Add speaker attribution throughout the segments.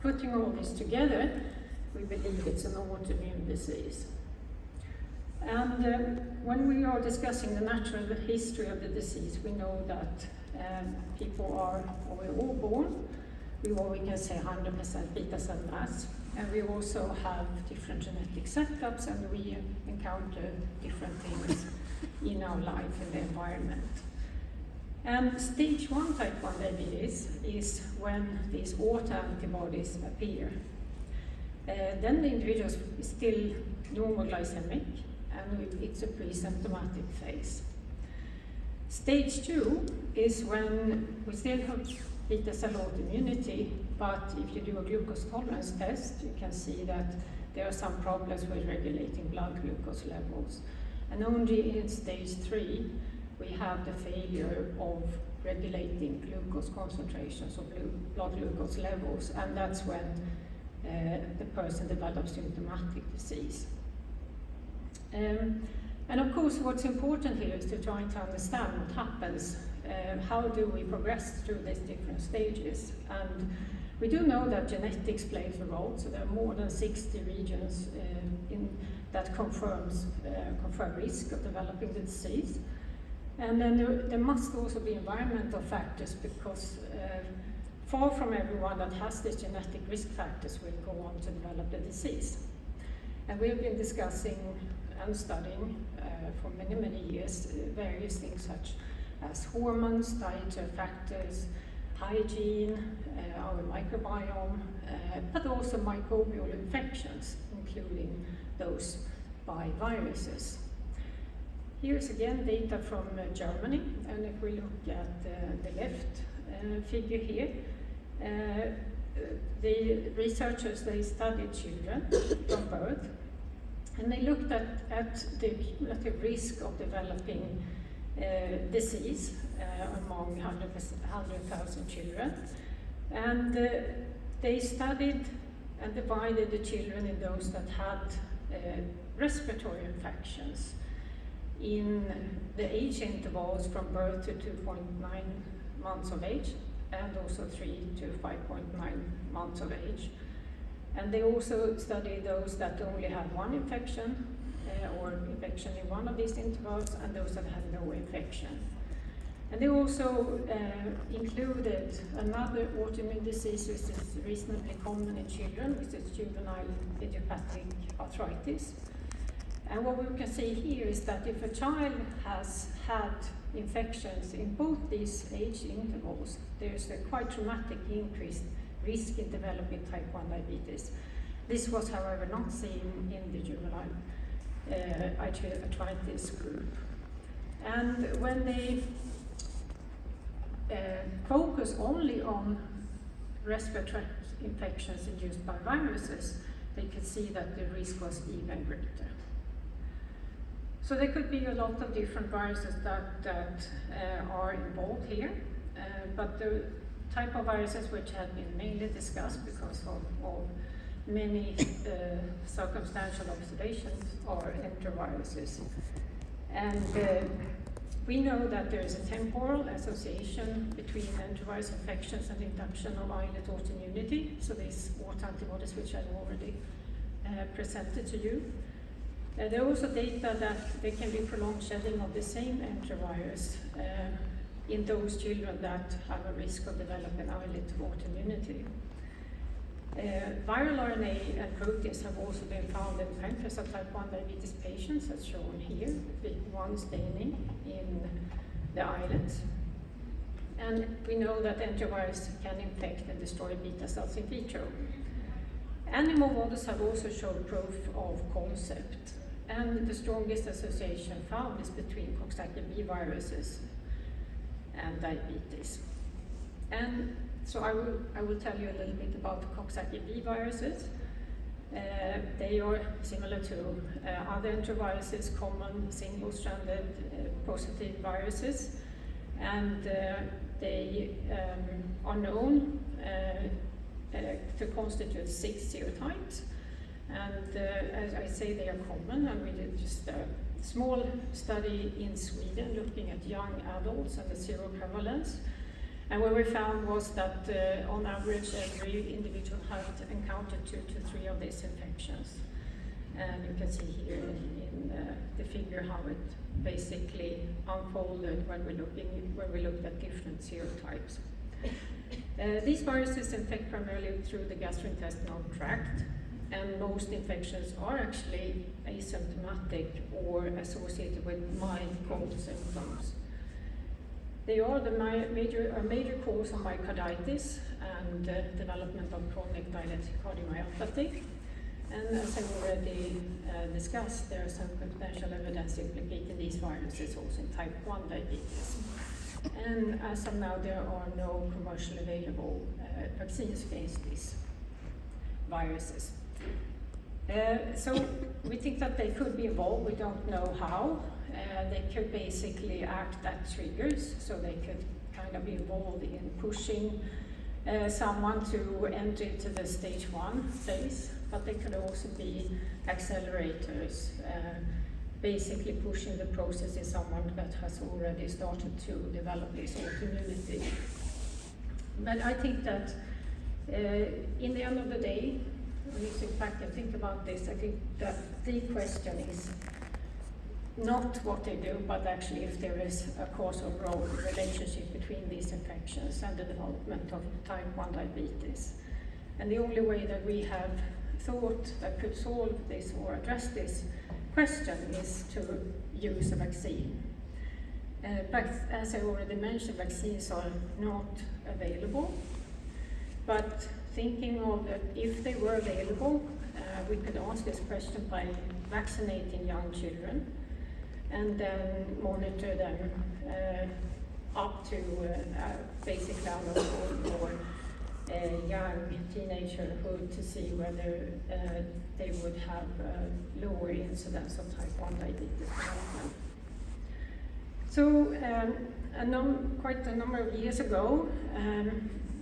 Speaker 1: Putting all this together, we believe it's an autoimmune disease. And when we are discussing the natural history of the disease, we know that people are, or we're all born, we can say 100% beta cell mass, and we also have different genetic setups, and we encounter different things in our life and the environment. And stage 1 type 1 diabetes is when these autoantibodies appear. Then the individual is still normal glycemic, and it's a pre-symptomatic phase. Stage 2 is when we still have beta cell autoimmunity, but if you do a glucose tolerance test, you can see that there are some problems with regulating blood glucose levels. And only in stage 3, we have the failure of regulating glucose concentrations or blood glucose levels, and that's when the person develops symptomatic disease. And of course, what's important here is to try to understand what happens. How do we progress through these different stages? And we do know that genetics plays a role, so there are more than 60 regions that confirm risk of developing the disease. And then there must also be environmental factors, because far from everyone that has these genetic risk factors will go on to develop the disease. And we've been discussing and studying for many, many years various things such as hormones, dietary factors, hygiene, our microbiome, but also microbial infections, including those by viruses. Here's again data from Germany, and if we look at the left figure here, the researchers, they studied children from birth, and they looked at the cumulative risk of developing disease among 100,000 children. And they studied and divided the children in those that had respiratory infections in the age intervals from birth to 2.9 months of age, and also 3 to 5.9 months of age. And they also studied those that only had one infection or infection in one of these intervals, and those that had no infection. And they also included another autoimmune disease which is reasonably common in children, which is juvenile idiopathic arthritis. And what we can see here is that if a child has had infections in both these age intervals, there's a quite dramatic increased risk in developing type 1 diabetes. This was, however, not seen in the juvenile arthritis group. And when they focus only on respiratory infections induced by viruses, they could see that the risk was even greater. So there could be a lot of different viruses that are involved here, but the type of viruses which have been mainly discussed because of many circumstantial observations are enteroviruses. And we know that there is a temporal association between enterovirus infections and induction of islet autoimmunity, so these autoantibodies which I've already presented to you. There are also data that there can be prolonged shedding of the same enterovirus in those children that have a risk of developing islet autoimmunity. Viral RNA and proteins have also been found in pancreas of type 1 diabetes patients, as shown here, with one staining in the islet. And we know that enterovirus can infect and destroy beta cells in vitro. Animal models have also shown proof of concept, and the strongest association found is between Coxsackie-B viruses and diabetes. And so I will tell you a little bit about the Coxsackie-B viruses. They are similar to other enteroviruses, common single-stranded positive viruses, and they are known to constitute 6 serotypes. And as I say, they are common, and we did just a small study in Sweden looking at young adults and the seroprevalence. And what we found was that on average every individual had encountered 2 to 3 of these infections. And you can see here in the figure how it basically unfolded when we looked at different serotypes. These viruses infect primarily through the gastrointestinal tract, and most infections are actually asymptomatic or associated with mild cold symptoms. They are a major cause of myocarditis and development of chronic dilated cardiomyopathy. And as I already discussed, there are some potential evidence implicating these viruses also in type 1 diabetes. And as of now, there are no commercially available vaccines against these viruses. So we think that they could be involved, we don't know how. They could basically act as triggers, so they could kind of be involved in pushing someone to enter into the stage 1 phase, but they could also be accelerators, basically pushing the process in someone that has already started to develop this autoimmunity. But I think that in the end of the day, when you sit back and think about this, I think that the question is not what they do, but actually if there is a causal relationship between these infections and the development of type 1 diabetes. And the only way that we have thought that could solve this or address this question is to use a vaccine. But as I already mentioned, vaccines are not available. But thinking of that, if they were available, we could answer this question by vaccinating young children and then monitor them up to basically adulthood or young teenagerhood to see whether they would have lower incidence of type 1 diabetes development. So quite a number of years ago,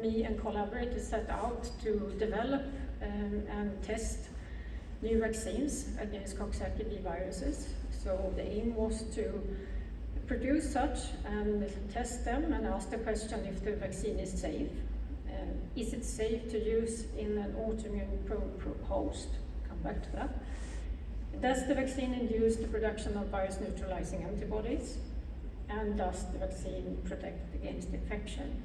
Speaker 1: me and collaborators set out to develop and test new vaccines against Coxsackie B viruses. So the aim was to produce such and test them and ask the question if the vaccine is safe. Is it safe to use in an autoimmune host? Come back to that. Does the vaccine induce the production of virus neutralizing antibodies? And does the vaccine protect against infection?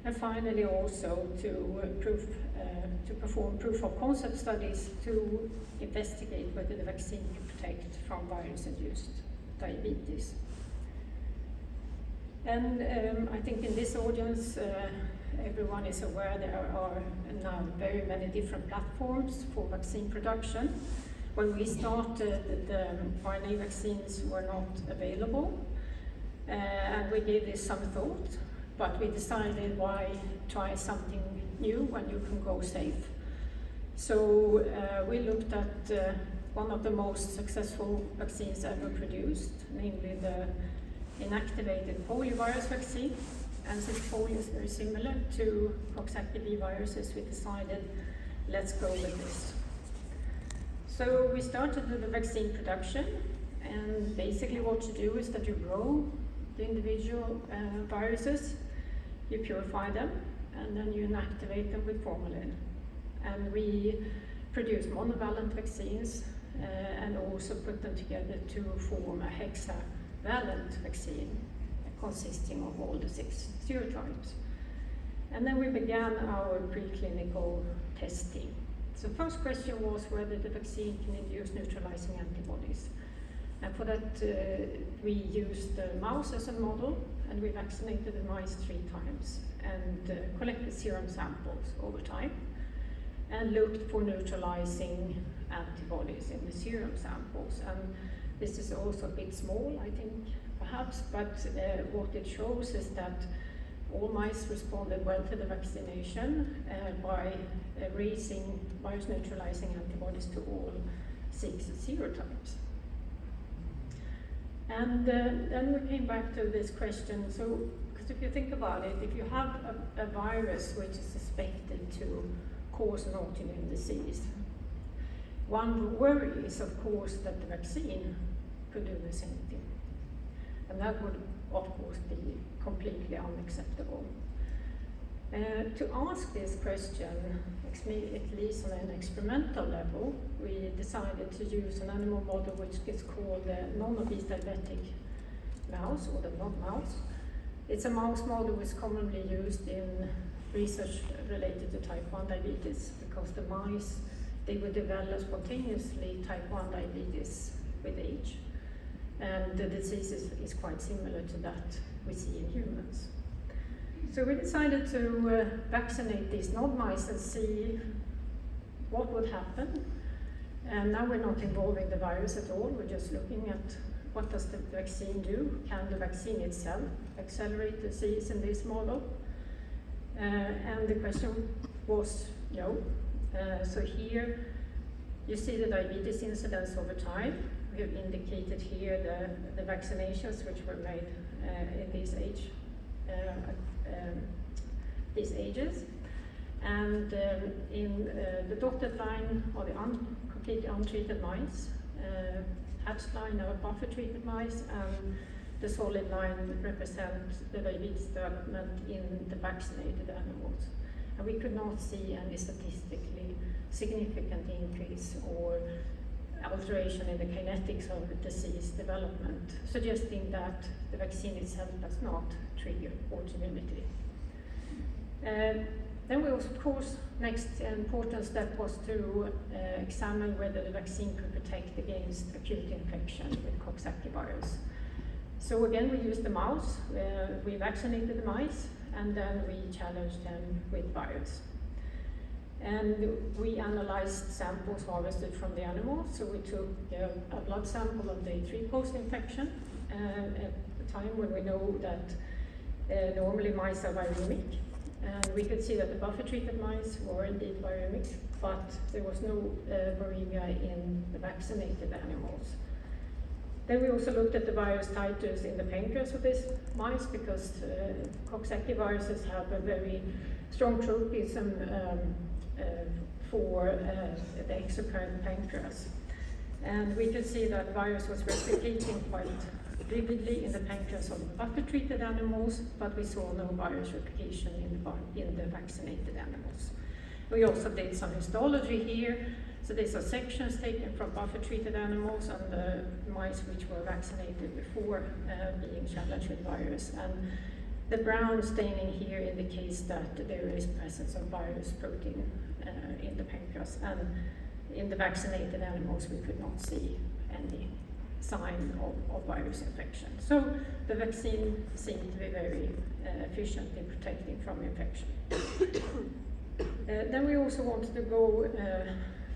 Speaker 1: And finally also to perform proof of concept studies to investigate whether the vaccine can protect from virus-induced diabetes. And I think in this audience, everyone is aware there are now very many different platforms for vaccine production. When we started, the RNA vaccines were not available, and we gave this some thought, but we decided why try something new when you can go safe. So we looked at one of the most successful vaccines ever produced, namely the inactivated poliovirus vaccine. And since polio is very similar to Coxsackie B viruses, we decided, let's go with this. So we started with the vaccine production, and basically what you do is that you grow the individual viruses, you purify them, and then you inactivate them with formalin. And we produce monovalent vaccines and also put them together to form a hexavalent vaccine consisting of all the 6 serotypes. And then we began our preclinical testing. So first question was whether the vaccine can induce neutralizing antibodies. And for that, we used the mouse as a model, and we vaccinated the mice 3 times and collected serum samples over time and looked for neutralizing antibodies in the serum samples. And this is also a bit small, I think, perhaps, but what it shows is that all mice responded well to the vaccination by raising virus neutralizing antibodies to all 6 serotypes. And then we came back to this question, so, because if you think about it, if you have a virus which is suspected to cause an autoimmune disease, one worry is, of course, that the vaccine could do the same thing. And that would of course be completely unacceptable. To ask this question, at least on an experimental level, we decided to use an animal model which is called the non-obese diabetic mouse, or the NOD mouse. It's a mouse model which is commonly used in research related to type 1 diabetes, because the mice, they would develop spontaneously type 1 diabetes with age. And the disease is quite similar to that we see in humans. So we decided to vaccinate these NOD mice and see what would happen. And now we're not involving the virus at all, we're just looking at what does the vaccine do? Can the vaccine itself accelerate disease in this model? And the question was no. So here you see the diabetes incidence over time. We have indicated here the vaccinations which were made in these ages. And in the dotted line are the completely untreated mice, hatched line are buffer-treated mice, and the solid line represents the diabetes development in the vaccinated animals. And we could not see any statistically significant increase or alteration in the kinetics of the disease development, suggesting that the vaccine itself does not trigger autoimmunity. Then we also, of course, next important step was to examine whether the vaccine could protect against acute infection with Coxsackie virus. So again, we used the mouse, we vaccinated the mice, and then we challenged them with virus. And we analyzed samples harvested from the animals. So we took a blood sample on day 3 post-infection, at the time when we know that normally mice are viremic. And we could see that the buffer-treated mice were indeed viremic, but there was no viremia in the vaccinated animals. Then we also looked at the virus titers in the pancreas of these mice, because Coxsackie viruses have a very strong tropism for the exocrine pancreas. And we could see that virus was replicating quite vividly in the pancreas of buffer-treated animals, but we saw no virus replication in the vaccinated animals. We also did some histology here. So these are sections taken from buffer-treated animals and the mice which were vaccinated before being challenged with virus. And the brown staining here indicates that there is presence of virus protein in the pancreas. And in the vaccinated animals, we could not see any sign of virus infection. So the vaccine seemed to be very efficient in protecting from infection. Then we also wanted to go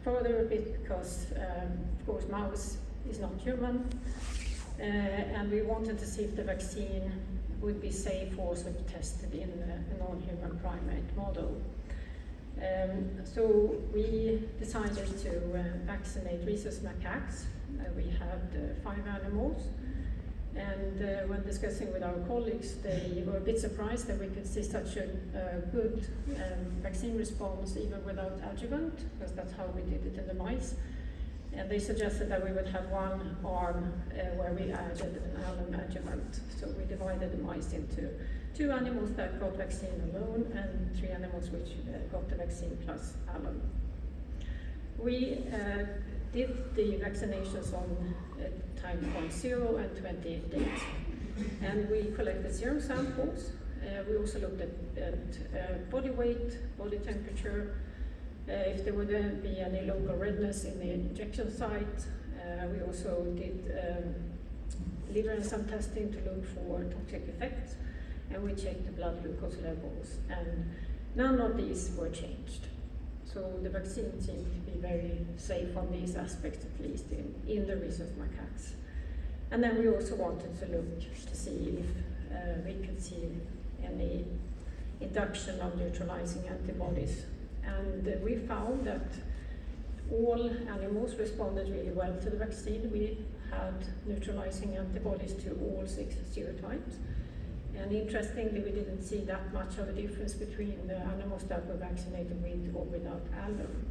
Speaker 1: further a bit, because of course mouse is not human, and we wanted to see if the vaccine would be safe also if tested in a non-human primate model. So we decided to vaccinate rhesus macaques. We had 5 animals, and when discussing with our colleagues, they were a bit surprised that we could see such a good vaccine response even without adjuvant, because that's how we did it in the mice. And they suggested that we would have one arm where we added an alum adjuvant. So we divided the mice into 2 animals that got vaccine alone and 3 animals which got the vaccine plus alum. We did the vaccinations on time point 0 and 28 days. And we collected serum samples. We also looked at body weight, body temperature, if there would be any local redness in the injection site. We also did liver enzyme testing to look for toxic effects, and we checked the blood glucose levels, and none of these were changed. So the vaccine seemed to be very safe on these aspects, at least in the rhesus macaques. And then we also wanted to look to see if we could see any induction of neutralizing antibodies. And we found that all animals responded really well to the vaccine. We had neutralizing antibodies to all 6 serotypes. And interestingly, we didn't see that much of a difference between the animals that were vaccinated with or without alum.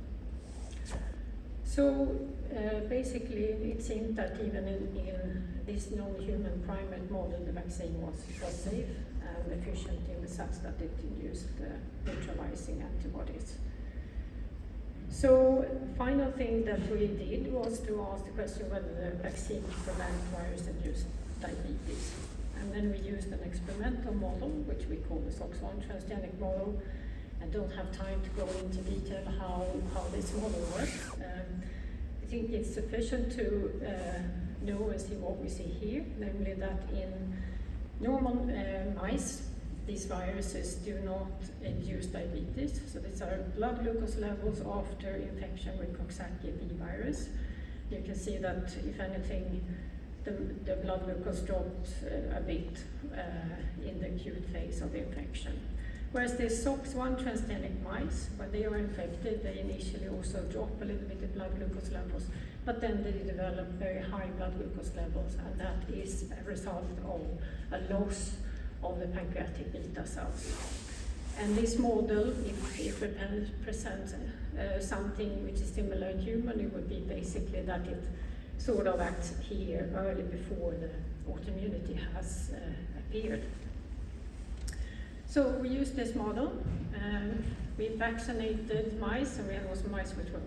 Speaker 1: So basically it seemed that even in this non-human primate model the vaccine was safe and efficient in the sense that it induced neutralizing antibodies. So final thing that we did was to ask the question whether the vaccine could prevent virus-induced diabetes. And then we used an experimental model, which we call the SOX1 transgenic model. I don't have time to go into detail how this model works. I think it's sufficient to know and see what we see here, namely that in normal mice, these viruses do not induce diabetes. So these are blood glucose levels after infection with Coxsackie B virus. You can see that, if anything, the blood glucose dropped a bit in the acute phase of the infection. Whereas the SOX1 transgenic mice, when they are infected, they initially also drop a little bit of blood glucose levels, but then they develop very high blood glucose levels, and that is a result of a loss of the pancreatic beta cells. And this model, if it represents something which is similar in human, it would be basically that it sort of acts here early before the autoimmunity has appeared. So we used this model. We vaccinated mice, and we had also mice which were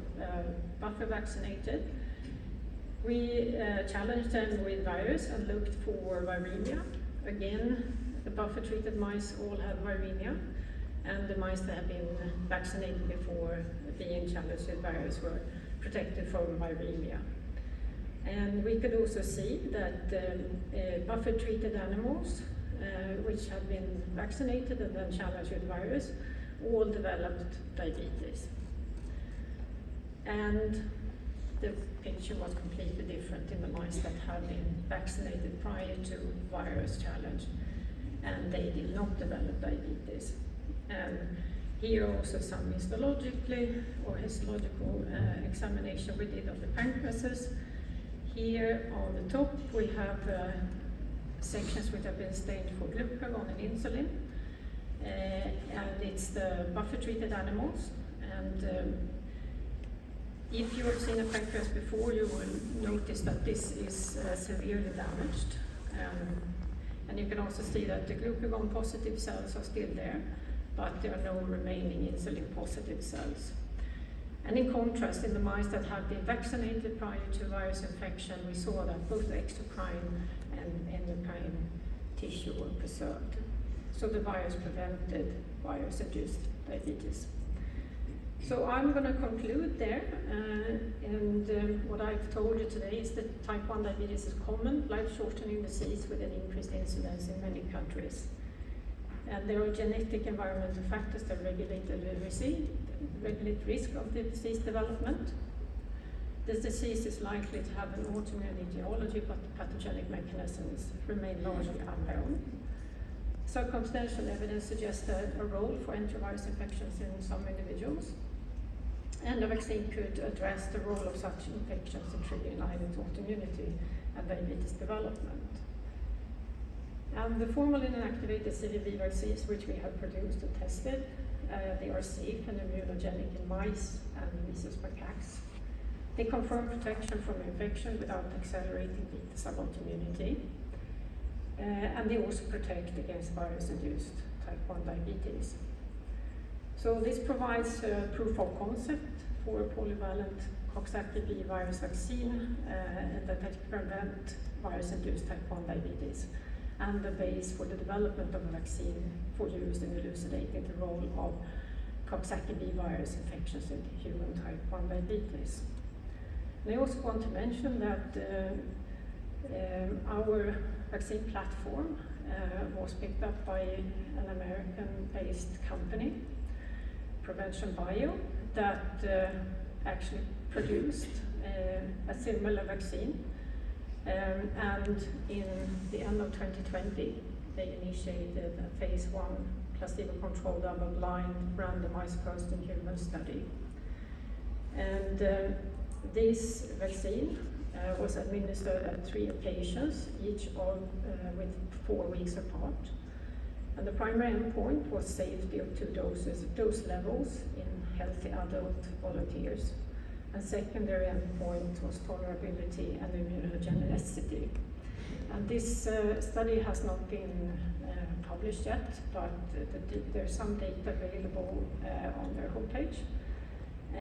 Speaker 1: buffer vaccinated. We challenged them with virus and looked for viremia. Again, the buffer-treated mice all had viremia, and the mice that had been vaccinated before being challenged with virus were protected from viremia. And we could also see that buffer-treated animals, which had been vaccinated and then challenged with virus, all developed diabetes. And the picture was completely different in the mice that had been vaccinated prior to virus challenge, and they did not develop diabetes. And here also some histologically or histological examination we did of the pancreases. Here on the top we have sections which have been stained for glucagon and insulin, and it's the buffer-treated animals. And if you have seen a pancreas before, you will notice that this is severely damaged. And you can also see that the glucagon positive cells are still there, but there are no remaining insulin positive cells. And in contrast, in the mice that had been vaccinated prior to virus infection, we saw that both exocrine and endocrine tissue were preserved. So the virus prevented virus-induced diabetes. So I'm going to conclude there, and what I've told you today is that type 1 diabetes is common, life-shortening disease with an increased incidence in many countries. And there are genetic environmental factors that regulate risk of the disease development. This disease is likely to have an autoimmune etiology, but the pathogenic mechanisms remain largely unknown. Circumstantial evidence suggests a role for enterovirus infections in some individuals, and a vaccine could address the role of such infections in triggering either autoimmunity and diabetes development. And the formalin inactivated CVV vaccines, which we have produced and tested, they are safe and immunogenic in mice and rhesus macaques. They confirm protection from infection without accelerating beta cell autoimmunity. And they also protect against virus-induced type 1 diabetes. So this provides proof of concept for a polyvalent Coxsackie B virus vaccine and that can prevent virus-induced type 1 diabetes, and the base for the development of a vaccine for use in elucidating the role of Coxsackie B virus infections in human type 1 diabetes. And I also want to mention that our vaccine platform was picked up by an American-based company, Prevention Bio, that actually produced a similar vaccine. And in the end of 2020, they initiated a phase 1 placebo-controlled double-blind randomized first-in-human study. And this vaccine was administered at 3 occasions, each with 4 weeks apart. And the primary endpoint was safety of 2 dose levels in healthy adult volunteers. and secondary endpoint was tolerability and immunogenicity. And this study has not been published yet, but there's some data available on their homepage.